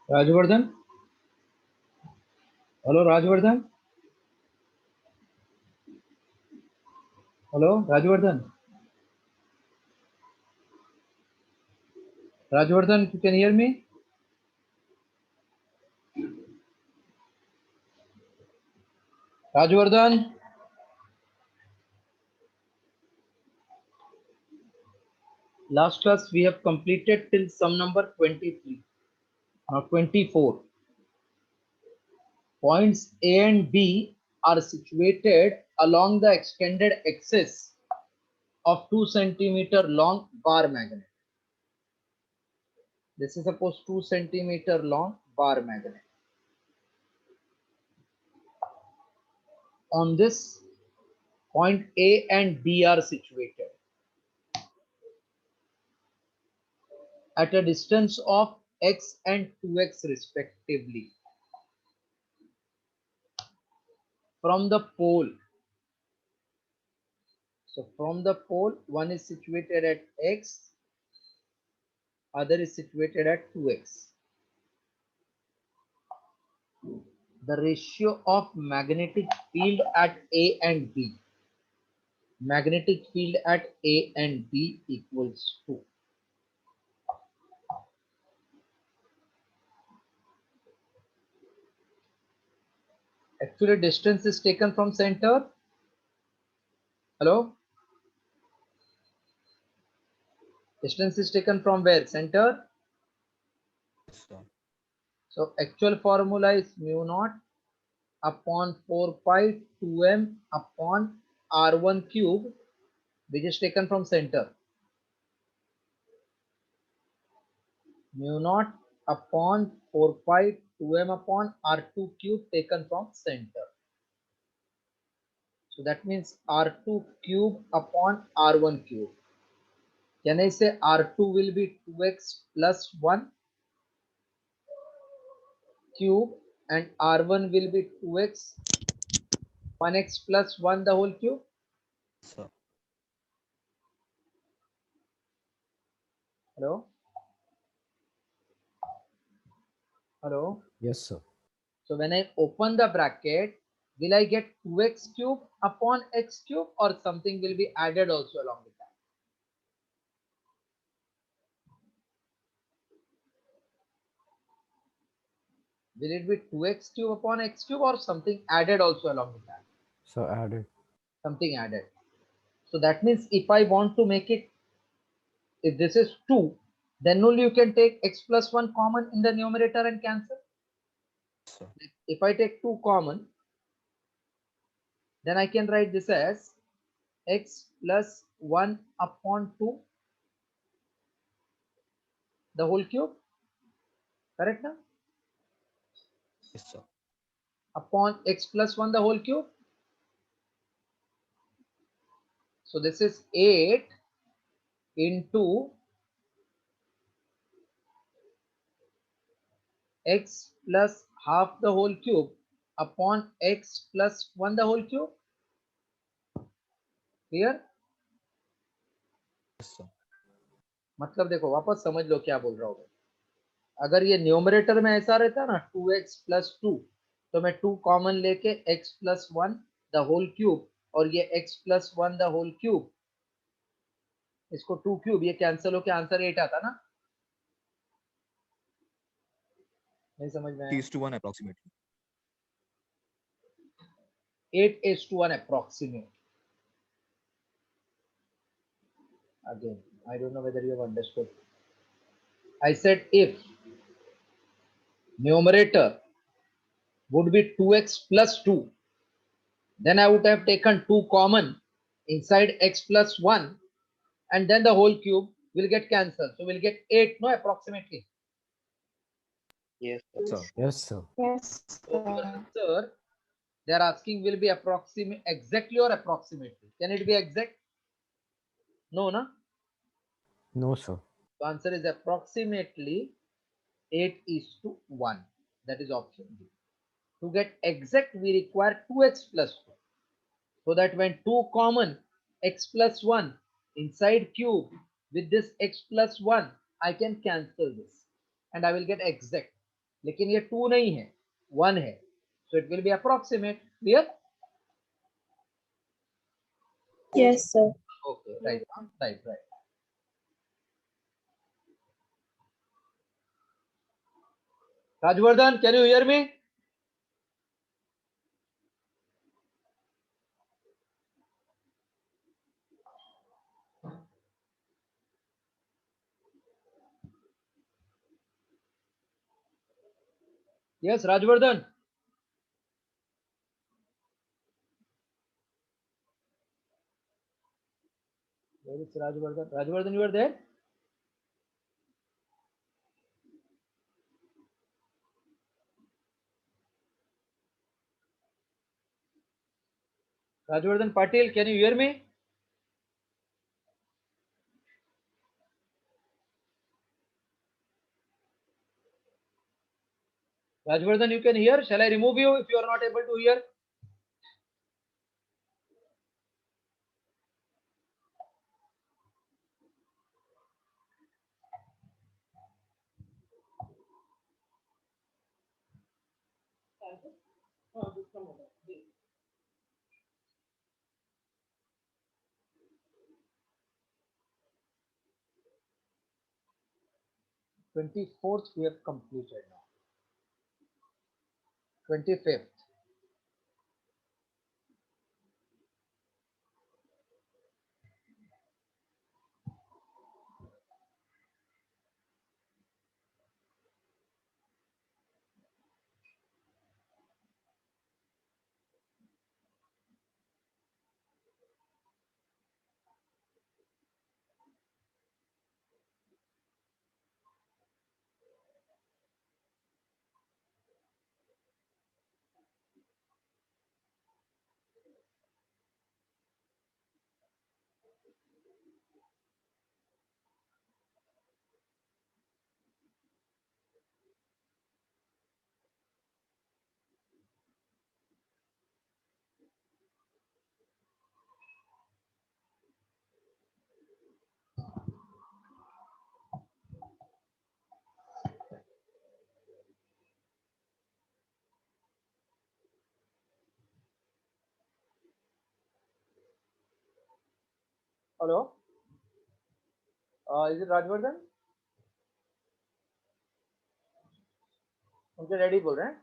Rajvardhan? Hello, Rajvardhan? Hello, Rajvardhan? Rajvardhan, you can hear me? Rajvardhan? Last class we have completed till sum number 23. Now 24. Points A and B are situated along the extended axis of 2 centimeter long bar magnet. This is suppose 2 centimeter long bar magnet. On this, point A and B are situated at a distance of x and 2x respectively from the pole. So from the pole, one is situated at x, other is situated at 2x. The ratio of magnetic field at A and B. Magnetic field at A and B equals to. Actually, distance is taken from center. Hello? Distance is taken from where? Center. Yes, sir. So actual formula is mu naught upon 4 pi 2m upon r1 cube, which is taken from center. Mu naught upon 4 pi 2m upon r2 cube taken from center. So that means r2 cube upon r1 cube. Can I say r2 will be 2x plus 1 cube and r1 will be 2x 1x plus 1 the whole cube? Sir. Hello? Hello? Yes, sir. So when I open the bracket, will I get 2x cube upon x cube or something will be added also along with that? Will it be 2x cube upon x cube or something added also along with that? So added. Something added. So that means if I want to make it, if this is 2, then only you can take x plus 1 common in the numerator and cancel. Sir. If I take 2 common, then I can write this as x plus 1 upon 2 the whole cube. Correct now? Yes, sir. Upon x plus 1 the whole cube. So this is 8 into x plus half the whole cube upon x plus 1 the whole cube. Clear? Yes, sir. मतलब देखो वापस समझ लो क्या बोल रहा हूँ. अगर ये न्यूमरेटर में ऐसा रहता ना 2x plus 2, तो मैं 2 कॉमन लेके x plus 1 the whole cube और ये x plus 1 the whole cube, इसको 2 क्यूब, ये कैंसिल होके आंसर 8 आता ना. नहीं समझ में आया? 3:1 approximately. 8 is to 1 approximate. Again, I don't know whether you have understood. I said if numerator would be 2x plus 2, then I would have taken 2 common inside x plus 1 and then the whole cube will get cancelled. So we'll get 8, no, approximately. Yes, Sir. sir. Yes, sir. Yes, So your answer they are asking will be approximate exactly or approximately. Can it be exact? No, no. No, sir. The answer is approximately 8 is to 1. That is option B. To get exact, we require 2x plus 2. So that when 2 common, x plus 1 inside cube with this x plus 1, I can cancel this and I will get exact. लेकिन ये 2 नहीं है, 1 है, so it will be approximate. Clear? Yes, sir. Okay, right, right. Rajvardhan, can you hear me? Yes, Rajvardhan. Where is Rajvardhan? Rajvardhan, you are there? Rajvardhan Patil, can you hear me? Rajvardhan, you can hear. Shall I remove you if you are not able to hear? Twenty-fourth we have completed now. 25th. Hello? Is it Rajvardhan? उनके daddy बोल रहे हैं.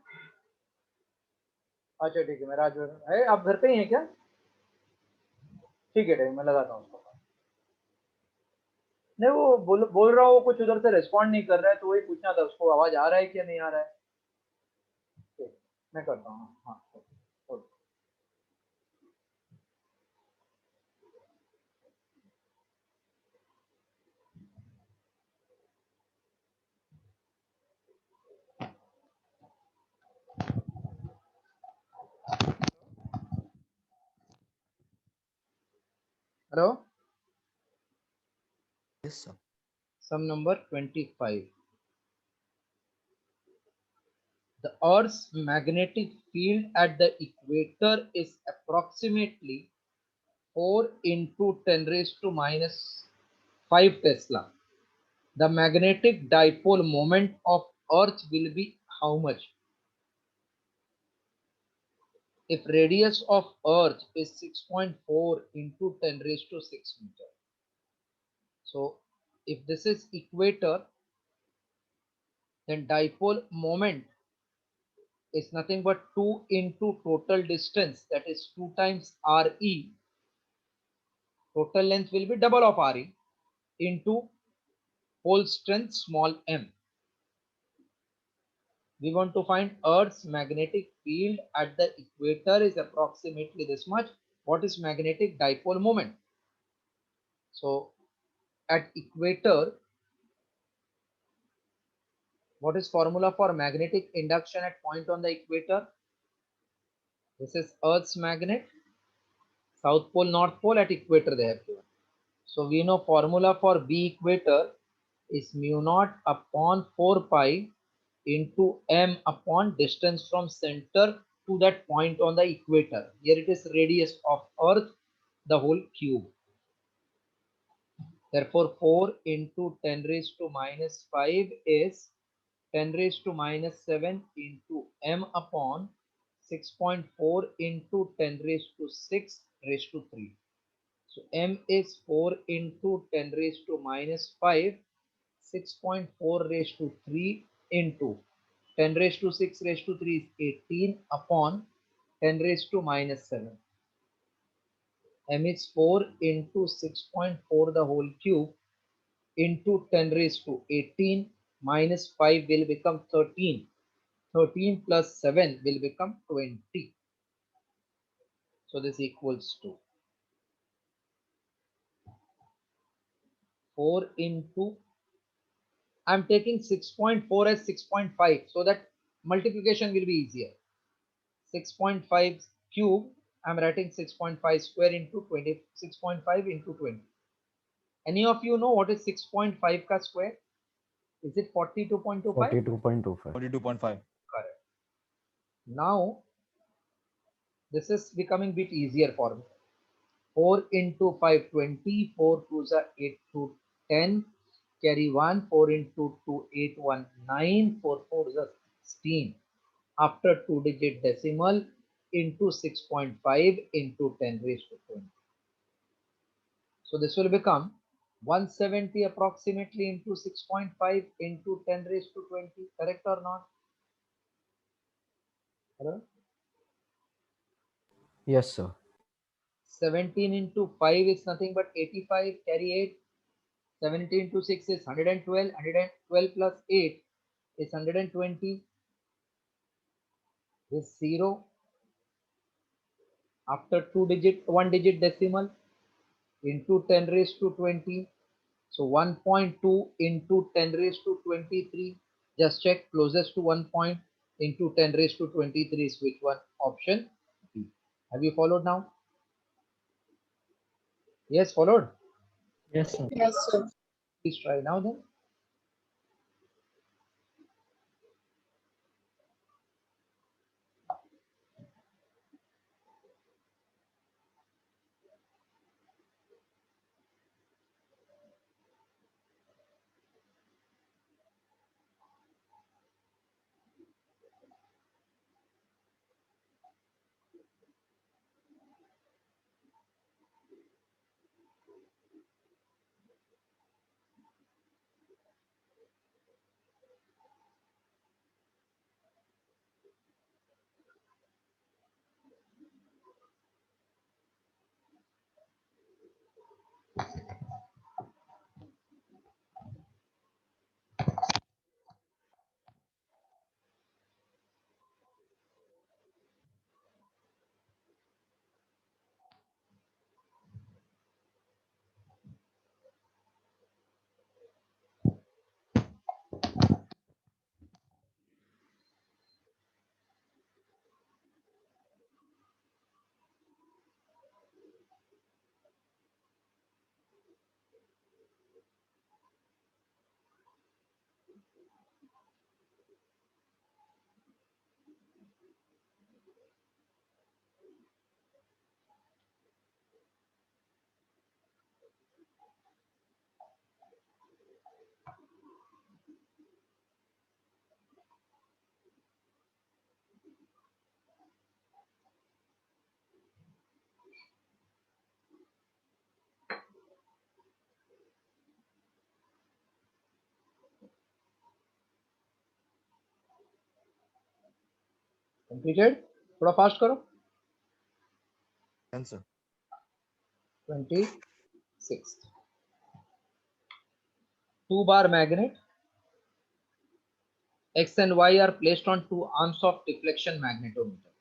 अच्छा ठीक है, मैं राजवर्धन है. आप घर पे ही हैं क्या? ठीक है, डैडी मैं लगाता हूँ उसको. नहीं, वो बोल रहा हूँ, कुछ उधर से रिस्पॉन्ड नहीं कर रहा है, तो वही पूछना था उसको आवाज आ रहा है क्या नहीं आ रहा है. ठीक, मैं करता हूँ. हाँ. Hello. Yes, sir. Sum number 25. The Earth's magnetic field at the equator is approximately 4 into 10 raised to minus 5 Tesla. The magnetic dipole moment of Earth will be how much? If radius of Earth is 6.4 into 10 raised to 6 meter. So if this is equator, then dipole moment is nothing but 2 into total distance, that is 2 times Re. Total length will be double of Re into whole strength small m. We want to find Earth's magnetic field at the equator is approximately this much. What is magnetic dipole moment? So at equator, what is formula for magnetic induction at point on the equator? This is Earth's magnet, South pole, North pole, at equator they have given. So we know formula for B equator is mu naught upon 4 pi into m upon distance from center to that point on the equator. Here it is radius of Earth, the whole cube. Therefore 4 into 10 raised to minus 5 is 10 raised to minus 7 into m upon 6.4 into 10 raised to 6 raised to 3. So m is 4 into 10 raised to minus 5, 6.4 raised to 3 into 10 raised to 6 raised to 3 is 18 upon 10 raised to minus 7. M is 4 into 6.4 the whole cube into 10 raised to 18 minus 5 will become 13. 13 plus 7 will become 20. So this equals to 4 into, I'm taking 6.4 as 6.5 so that multiplication will be easier. 6.5 cube, I'm writing 6.5 square into 20, 6.5 into 20. Any of you know what is 6.5 ka square? Is it 42.25? 42.25. 42.5. Correct. Now, this is becoming bit easier for me. 4 into 5, 20, 4 2s are 8 to 10, carry 1, 4 into 2, 8, 1, 9, 4 4s are 16. After 2-digit decimal into 6.5 into 10 raised to 20. So this will become 170 approximately into 6.5 into 10 raised to 20. Correct or not? Hello? Yes, sir. 17 into 5 is nothing but 85. Carry 8. 17 into 6 is 112. 112 plus 8 is 120. This 0. After 1-digit decimal into 10 raised to 20. So 1.2 into 10 raised to 23. Just check closest to 1 point into 10 raised to 23 is which one? Option B. Have you followed now? Yes, followed. Yes, sir. Yes, sir. Please try now then. Completed? थोड़ा fast करो. Answer. 26. 2-bar magnet. X and Y are placed on 2 arms of deflection magnetometer.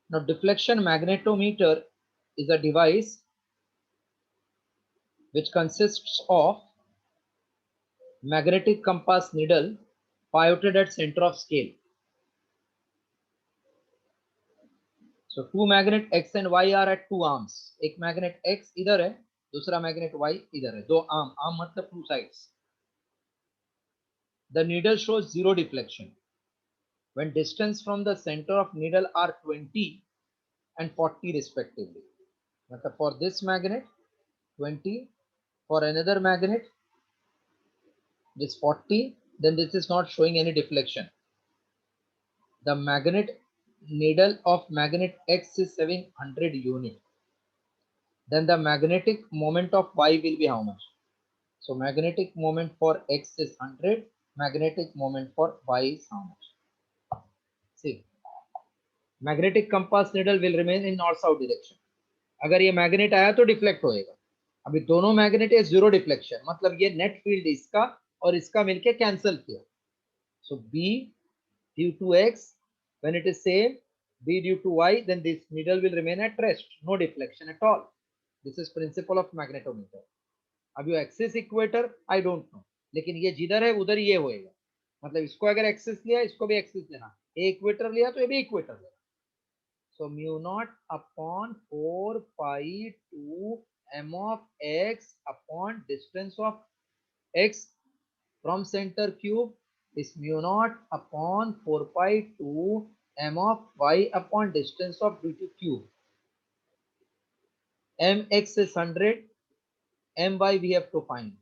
Now, deflection magnetometer is a device which consists of magnetic compass needle pivoted at center of scale. So 2 magnet X and Y are at 2 arms. एक magnet X इधर है, दूसरा magnet Y इधर है. दो arm मतलब 2 sides. The needle shows 0 deflection when distance from the center of needle are 20 and 40 respectively. मतलब for this magnet 20, for another magnet this 40, then this is not showing any deflection. The magnet needle of magnet X is having 100 unit. Then the magnetic moment of Y will be how much? So magnetic moment for X is 100. Magnetic moment for Y is how much? See, magnetic compass needle will remain in north south direction. अगर ये magnet आया तो deflect होएगा. अभी दोनों magnet है, zero deflection, मतलब ये नेट फील्ड इसका और इसका मिलके कैंसिल किया. So B due to X, when it is same, B due to Y, then this needle will remain at rest, no deflection at all. This is principle of magnetometer. अब ये axis equator I don't know, लेकिन ये जिधर है उधर ये होएगा. मतलब इसको अगर एक्सिस लिया, इसको भी एक्सिस लेना, ए इक्वेटर लिया तो ये भी इक्वेटर लेना. So mu naught upon 4 pi 2 m of X upon distance of X from center cube is mu naught upon 4 pi 2 m of Y upon distance of D2 cube. Mx is 100, My we have to find.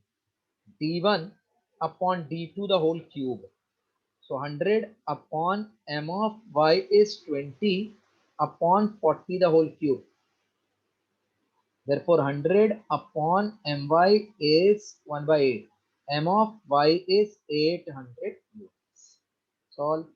D1 upon D2 the whole cube. So 100 upon m of Y is 20 upon 40 the whole cube. Therefore 100 upon my is 1 by 8. M of y is 800 units. Solve.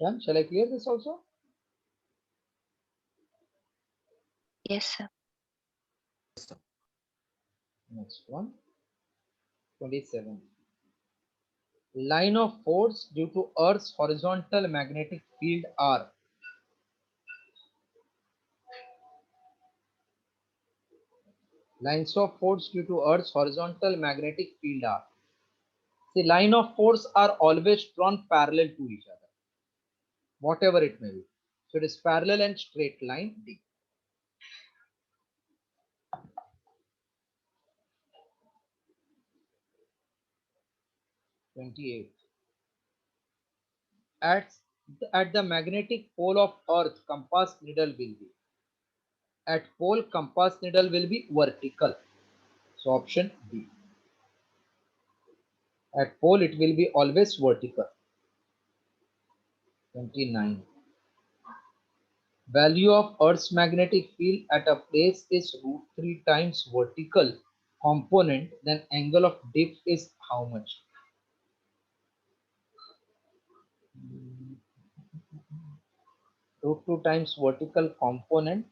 Done. Shall I clear this also? Yes, sir. Yes, sir. Next one. 27. Line of force due to Earth's horizontal magnetic field are. Lines of force due to Earth's horizontal magnetic field are. See, line of force are always drawn parallel to each other, whatever it may be. So it is parallel and straight line D. At the magnetic pole of Earth, compass needle will be. At pole, compass needle will be vertical. So option B. At pole, it will be always vertical. 29. Value of Earth's magnetic field at a place is √3 times vertical component, then angle of dip is how much? √2 times vertical component,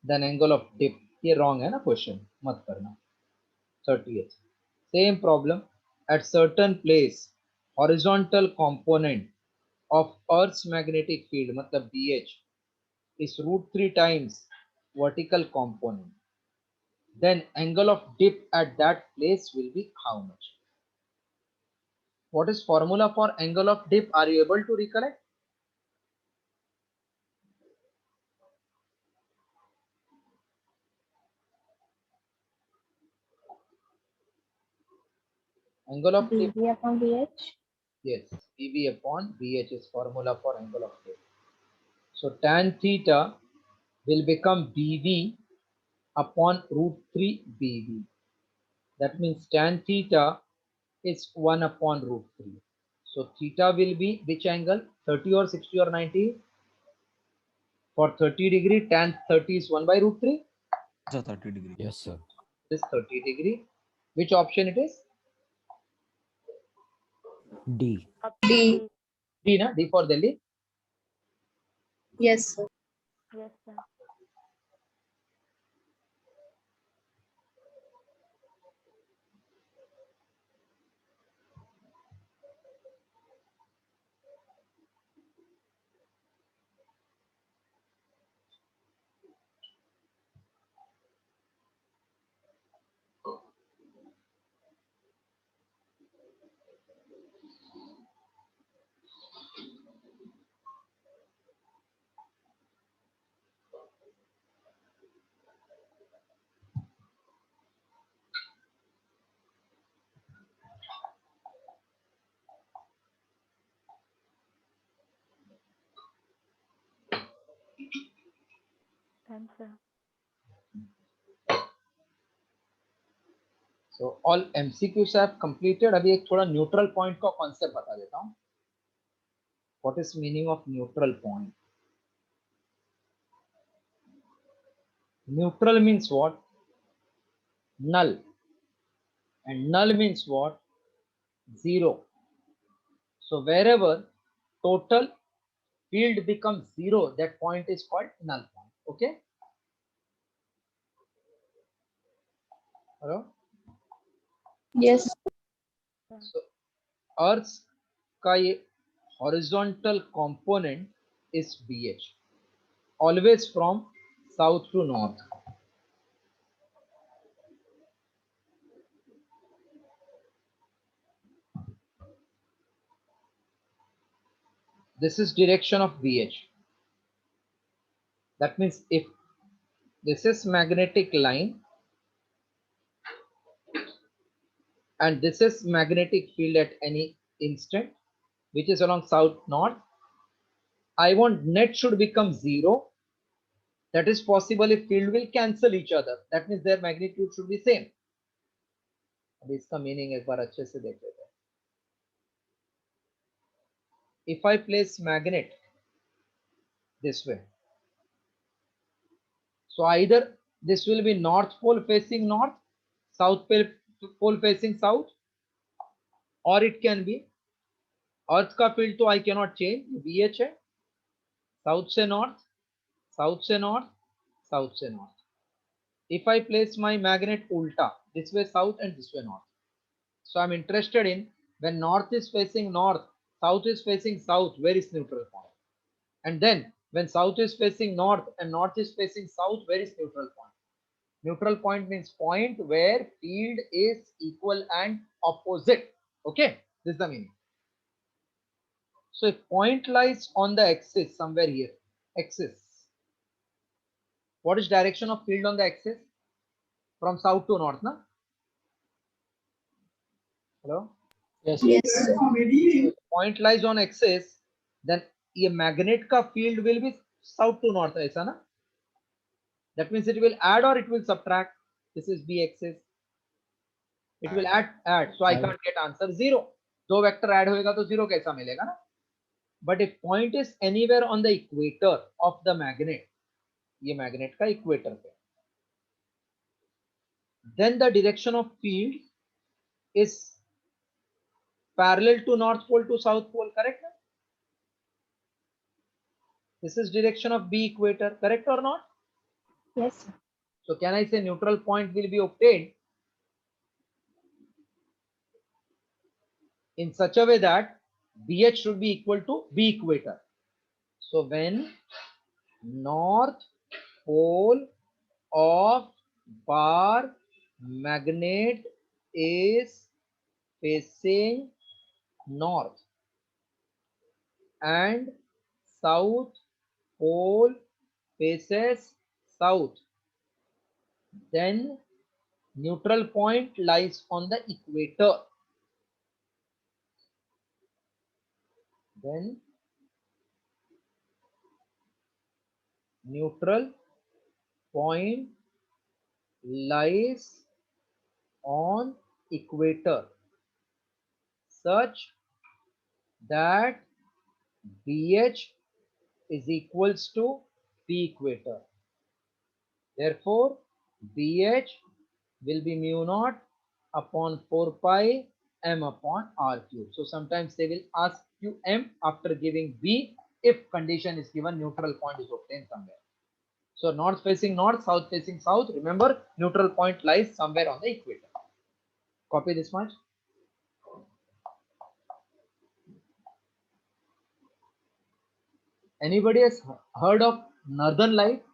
then angle of dip. ये wrong है ना question, मत करना. 30th. Same problem. At certain place, horizontal component of Earth's magnetic field, मतलब BH, is √3 times vertical component. Then angle of dip at that place will be how much? What is formula for angle of dip? Are you able to recollect? Angle of dip. dV upon dH. Yes, BB upon BH is formula for angle of theta. So tan theta will become BV upon root 3 BV. That means tan theta is 1 upon root 3. So theta will be which angle? 30 or 60 or 90? For 30 degree, tan 30 is 1 by root 3. Sir, 30 degree. Yes, sir. This 30 degree. Which option it is? D. D. D, na? D for Delhi. Yes, sir. Yes, sir. Done, sir. So all MCQs have completed. अभी एक थोड़ा neutral point का concept बता देता हूँ. What is meaning of neutral point? Neutral means what? Null. And null means what? Zero. So wherever total field becomes zero, that point is called null point. Okay? Hello? Yes. So Earth का ये horizontal component is BH. Always from south to north. This is direction of BH. That means if this is magnetic line and this is magnetic field at any instant, which is along south north, I want net should become zero. That is possible if field will cancel each other. That means their magnitude should be same. अब इसका meaning एक बार अच्छे से देख लेते हैं. If I place magnet this way, so either this will be north pole facing north, south pole facing south, or it can be अर्थ का field तो आई कैनॉट चेंज, BH है, साउथ से नॉर्थ, साउथ से north, south से north. If I place my magnet ulta, this way south and this way north. So I'm interested in when north is facing north, south is facing south, where is neutral point? And then when south is facing north and north is facing south, where is neutral point? Neutral point means point where field is equal and opposite. Okay, this is the meaning. So if point lies on the axis somewhere here, axis. What is direction of field on the axis? From south to north, na? Hello? Yes. Yes, sir. So if point lies on axis, then ये magnet का field will be south to north, ऐसा ना? That means it will add or it will subtract. This is B axis. It will add. So I can't get answer 0. दो vector add होएगा तो 0 कैसा मिलेगा ना? But if point is anywhere on the equator of the magnet, ये magnet का equator पे, then the direction of field is parallel to north pole to south pole, correct? This is direction of B equator, correct or not? Yes, sir. So can I say neutral point will be obtained in such a way that BH should be equal to B equator. So when north pole of bar magnet is facing north and south pole faces south, then neutral point lies on the equator. then neutral point lies on equator such that BH is equals to P equator. Therefore, BH will be mu naught upon 4 pi m upon r cube. So sometimes they will ask you m after giving B if condition is given, neutral point is obtained somewhere. So north facing north, south facing south. Remember, neutral point lies somewhere on the equator. Copy this much. Anybody has heard of northern light?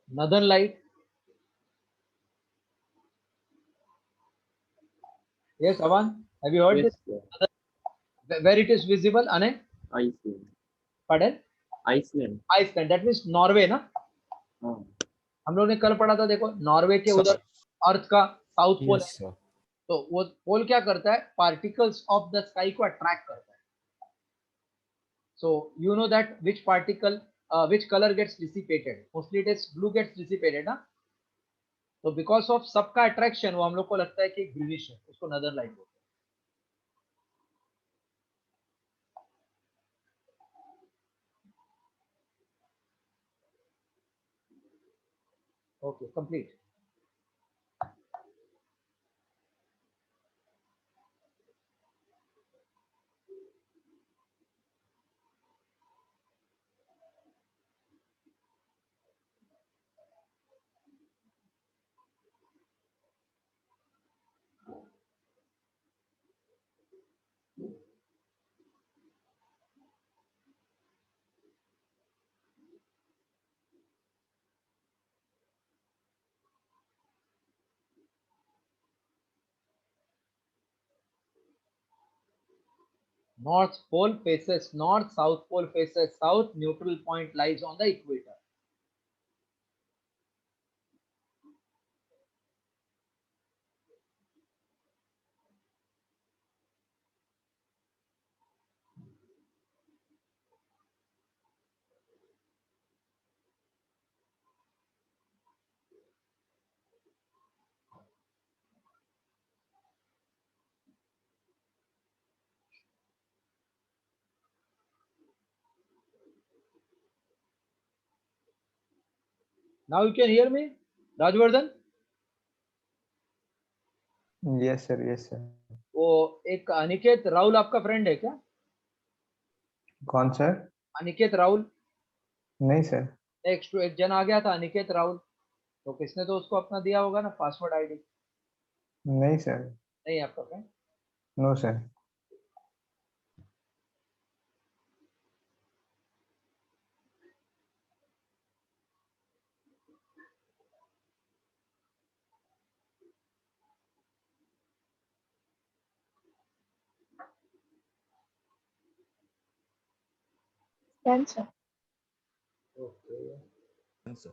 Northern light. Yes, Avan. Have you heard Yes, this? sir. Where it is visible? Ane? Iceland. Pardon? Iceland. Iceland, that means Norway ना. हाँ. हम लोग ने कल पढ़ा था, देखो Norway के Sir. उधर अर्थ का साउथ पोल Yes, है. sir. तो वो पोल क्या करता है, पार्टिकल्स ऑफ द स्काई को अट्रैक्ट करता है. So you know that which particle which colour gets dissipated, mostly it is blue gets dissipated ना. तो बिकॉज ऑफ सबका अट्रैक्शन वो हम लोग को लगता है कि ग्रीनिश है, उसको नदर लाइट बोलते हैं. Okay, complete. North pole faces north, south pole faces south, neutral point lies on the equator. Now you can hear me, Rajvardhan? Yes, sir. Yes, sir. वो एक अनिकेत राहुल आपका फ्रेंड है क्या? कौन सर? अनिकेत राहुल. नहीं सर. एक जन आ गया था अनिकेत राहुल, तो किसने तो उसको अपना दिया होगा ना पासवर्ड आईडी. नहीं सर. नहीं आपका friend. No sir. Done, sir. Okay. Answer.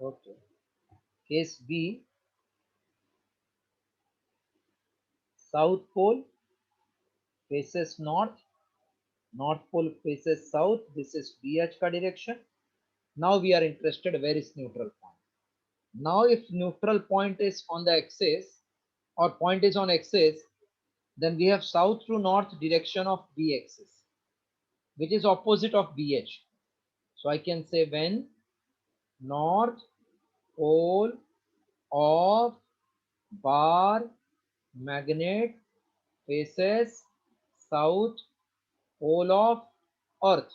Okay. Case B, south pole faces north, north pole faces south. This is BH का direction. Now we are interested where is neutral point. Now if neutral point is on the axis or point is on axis, then we have south to north direction of B axis, which is opposite of BH. So I can say when north pole of bar magnet faces south pole of earth,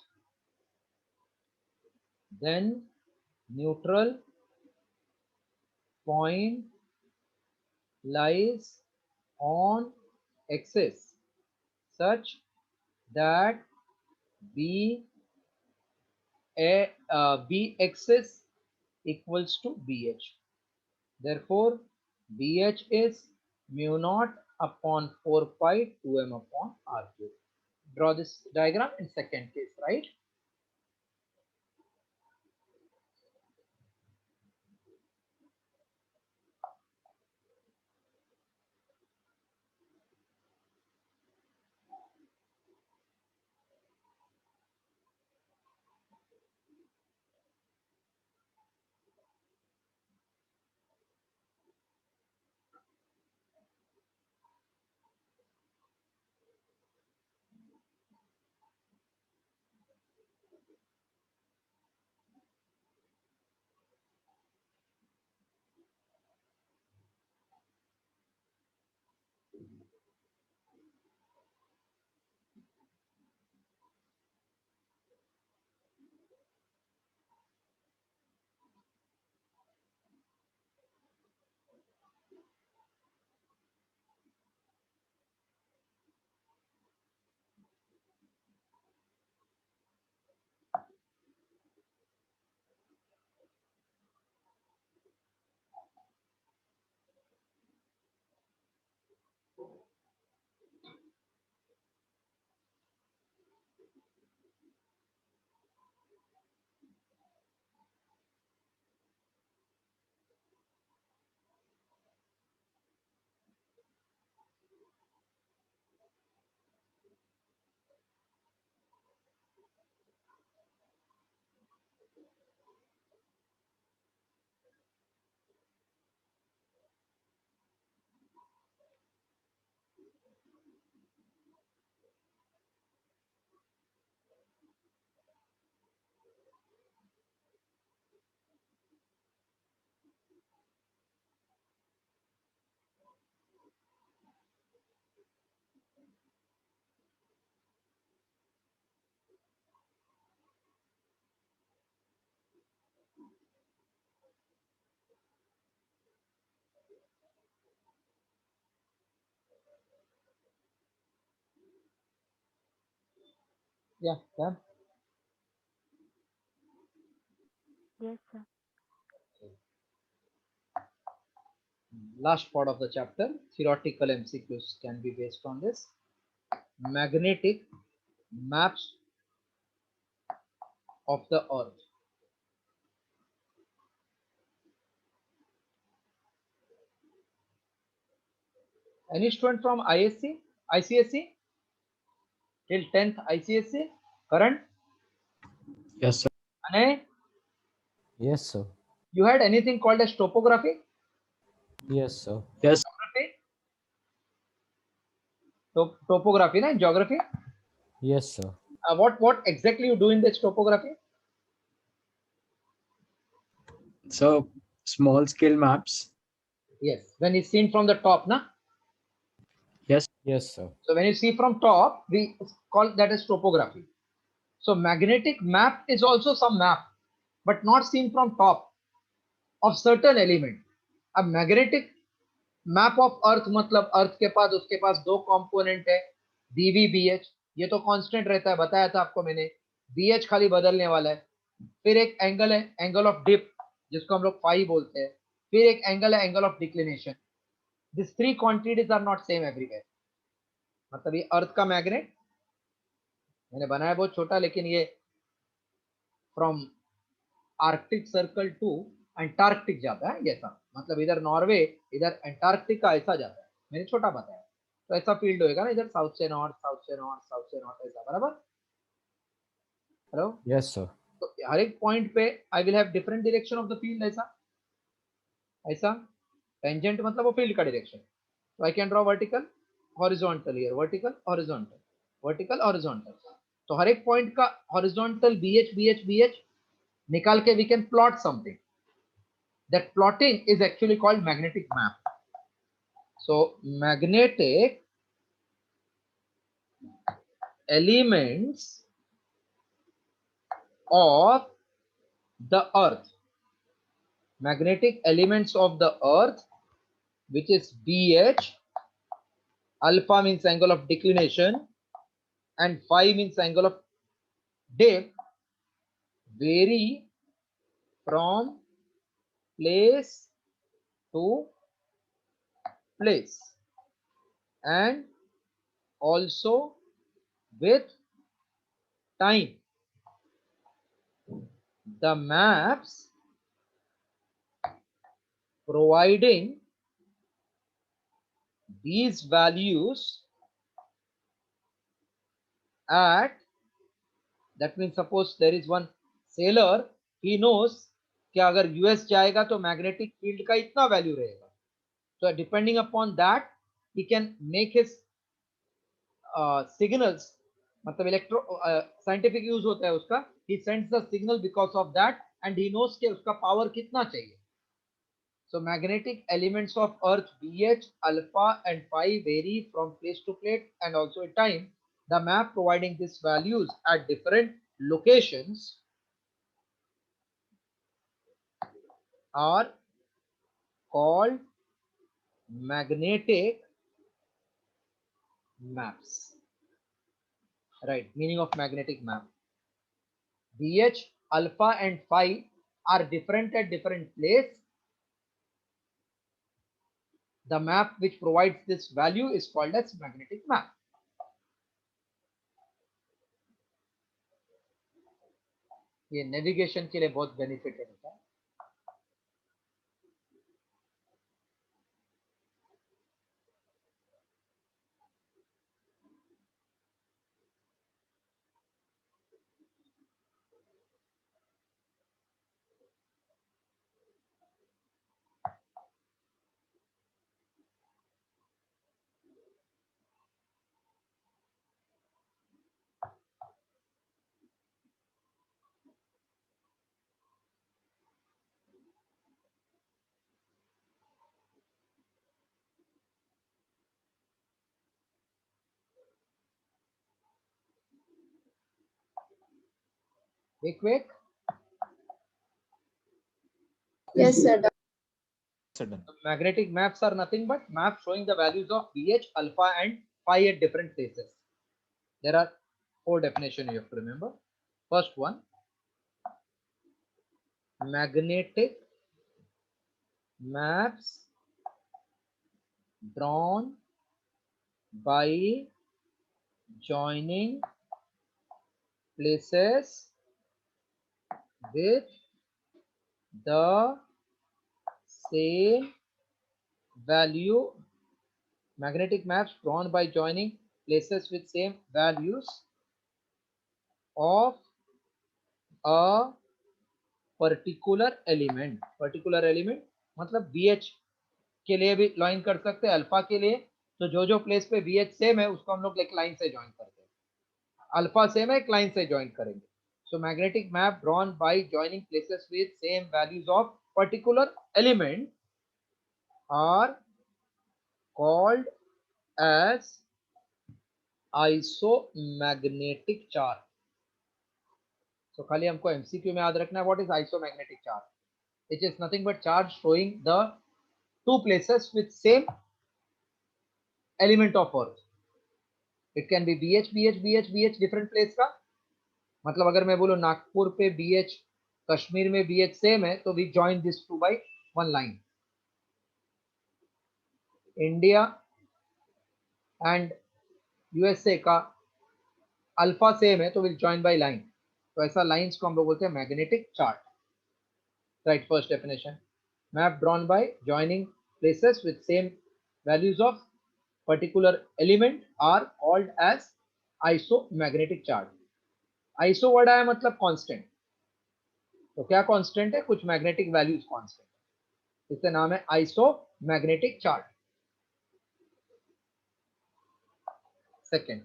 then neutral point lies on axis such that B axis equals to BH. Therefore, BH is mu naught upon 4 pi 2m upon r cube. Draw this diagram in second case, right? Yeah, done. Yes, sir. Last part of the chapter, theoretical MCQs can be based on this. Magnetic maps of the earth. Any student from ISC, ICSC till 10th ICSC? Current? Yes, sir. Ane, Yes, sir. you had anything called as topography? Yes, sir. Yes. Geography? Topography, na? Geography? Yes, sir. What exactly you do in this topography? So small scale maps. Yes, when it's seen from the top, na? Yes. Yes, sir. So when you see from top, we call that as topography. So magnetic map is also some map, but not seen from top of certain element. A magnetic map of earth मतलब अर्थ के पास उसके पास दो component है dv bh, ये तो constant रहता है, बताया था आपको मैंने. bh खाली बदलने वाला है. फिर एक एंगल है, एंगल ऑफ डिप, जिसको हम लोग फाई बोलते हैं. फिर एक एंगल है, angle of declination. This three quantities are not same everywhere. मतलब ये अर्थ का मैग्नेट मैंने बनाया बहुत छोटा, लेकिन ये from Arctic circle to Antarctic जाता है ऐसा. मतलब इधर नॉर्वे, इधर अंटार्कटिका ऐसा जाता है. मैंने छोटा बताया. तो ऐसा फील्ड होएगा ना, इधर साउथ से नॉर्थ, साउथ से नॉर्थ, साउथ से नॉर्थ, ऐसा. बराबर. हेलो. Yes, sir. तो हर एक पॉइंट पे I will have different direction of the field. ऐसा ऐसा टेंजेंट मतलब वो फील्ड का डायरेक्शन. तो I can draw vertical horizontal here, vertical horizontal, vertical horizontal. तो हर एक पॉइंट का हॉरिजॉन्टल BH BH BH निकाल के we can plot something. That plotting is actually called magnetic map. So magnetic elements of the earth, magnetic elements of the earth, which is BH, alpha means angle of declination and phi means angle of dip, vary from place to place and also with time. The maps providing these values at, that means suppose there is one sailor, he knows कि अगर US जाएगा तो magnetic field का इतना value रहेगा. So depending upon that he can make his signals, मतलब electro scientific use होता है उसका. he sends the signal because of that and he knows कि उसका पावर कितना चाहिए. So magnetic elements of earth BH, alpha and phi vary from place to place and also at time. The map providing these values at different locations are called magnetic maps. Right, meaning of magnetic map. BH, alpha and phi are different at different place. The map which provides this value is called as magnetic map. ये navigation के लिए बहुत benefited होता है. Quick. Yes, sir. Magnetic maps are nothing but maps showing the values of BH, alpha and phi at different places. There are Four definition you have to remember. First one, magnetic maps drawn by joining places with the same value. Magnetic maps drawn by joining places with same values of a particular element. Particular element मतलब VH के लिए भी line कर सकते हैं, alpha के लिए तो जो जो प्लेस पे VH सेम है उसको हम लोग एक लाइन से ज्वाइन करते हैं. अल्फा सेम है, एक लाइन से ज्वाइन करेंगे. So magnetic map drawn by joining places with same values of particular element are called as isomagnetic charge. So खाली हमको MCQ में याद रखना है what is isomagnetic charge. It is nothing but charge showing the two places with same element of earth. It can be BH BH BH BH different place का मतलब अगर मैं बोलूं नागपुर पे BH, कश्मीर में BH सेम है तो we join this two by one line. India and USA का अल्फा सेम है तो विल जॉइन बाय लाइन. तो ऐसा लाइंस को हम लोग बोलते हैं magnetic chart. Right, first definition, map drawn by joining places with same values of particular element are called as isomagnetic chart. Iso word आया मतलब कांस्टेंट. तो क्या कांस्टेंट है? कुछ मैग्नेटिक वैल्यूज कांस्टेंट, इसका नाम है आइसोमैग्नेटिक चार्ट. सेकेंड,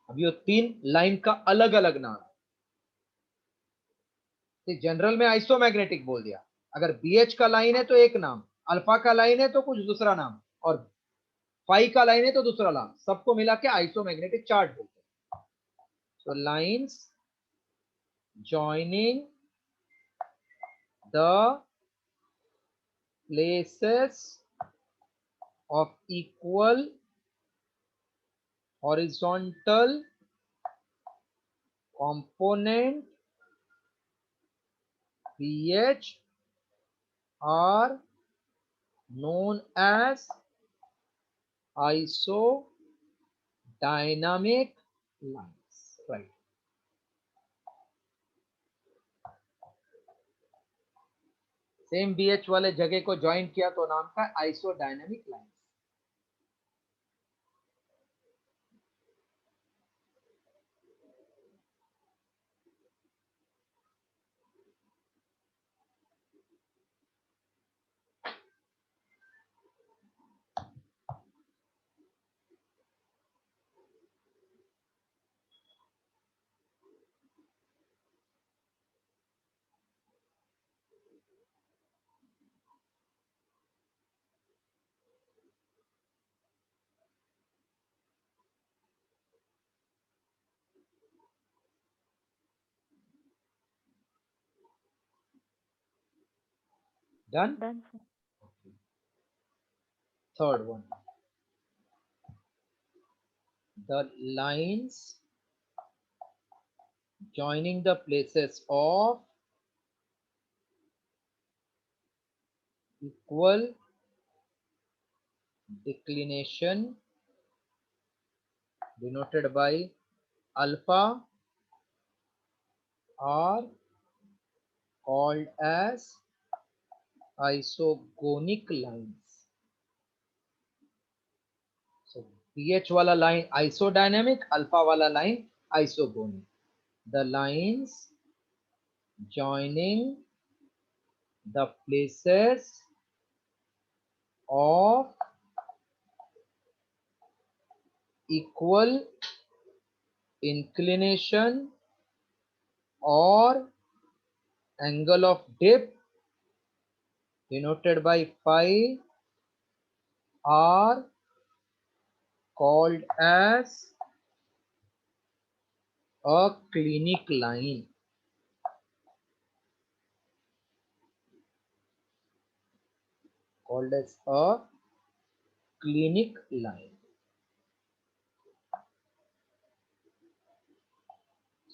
अब ये तीन लाइन का अलग अलग नाम है. जनरल में आइसोमैग्नेटिक बोल दिया. अगर BH का लाइन है तो एक नाम, अल्फा का लाइन है तो कुछ दूसरा नाम, और फाई का लाइन है तो दूसरा नाम, सबको मिला के आइसोमैग्नेटिक चार्ट बोलते हैं. So lines joining the places of equal horizontal component BH are known as isodynamic lines. Right. Same BH वाले जगह को ज्वाइन किया तो नाम था आइसोडायनामिक line. Done? Done, sir. Third one. The lines joining the places of equal declination denoted by alpha are called as isogonic lines. So BH wala line isodynamic, alpha wala line isogonic. The lines joining the places of equal inclination or angle of dip denoted by phi are called as a clinic line. Called as a clinic line.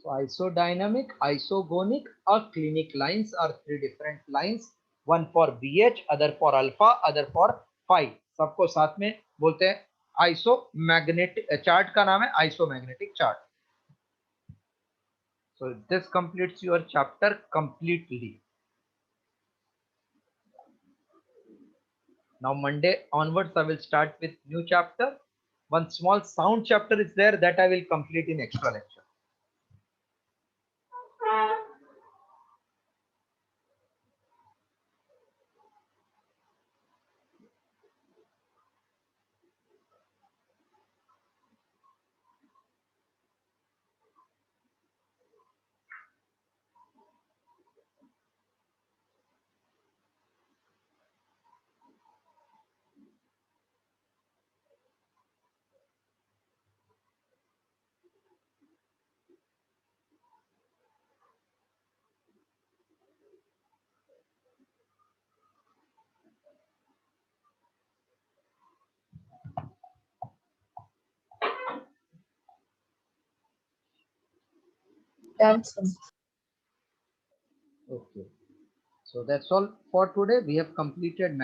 So isodynamic, isogonic, or clinic lines are three different lines. One for BH, other for alpha, other for phi. सबको साथ में बोलते हैं isomagnetic chart का नाम है isomagnetic chart. So this completes your chapter completely. Now Monday onwards I will start with new chapter. One small sound chapter is there that I will complete in extra lecture. Done, sir. Okay. So that's all for today. We have completed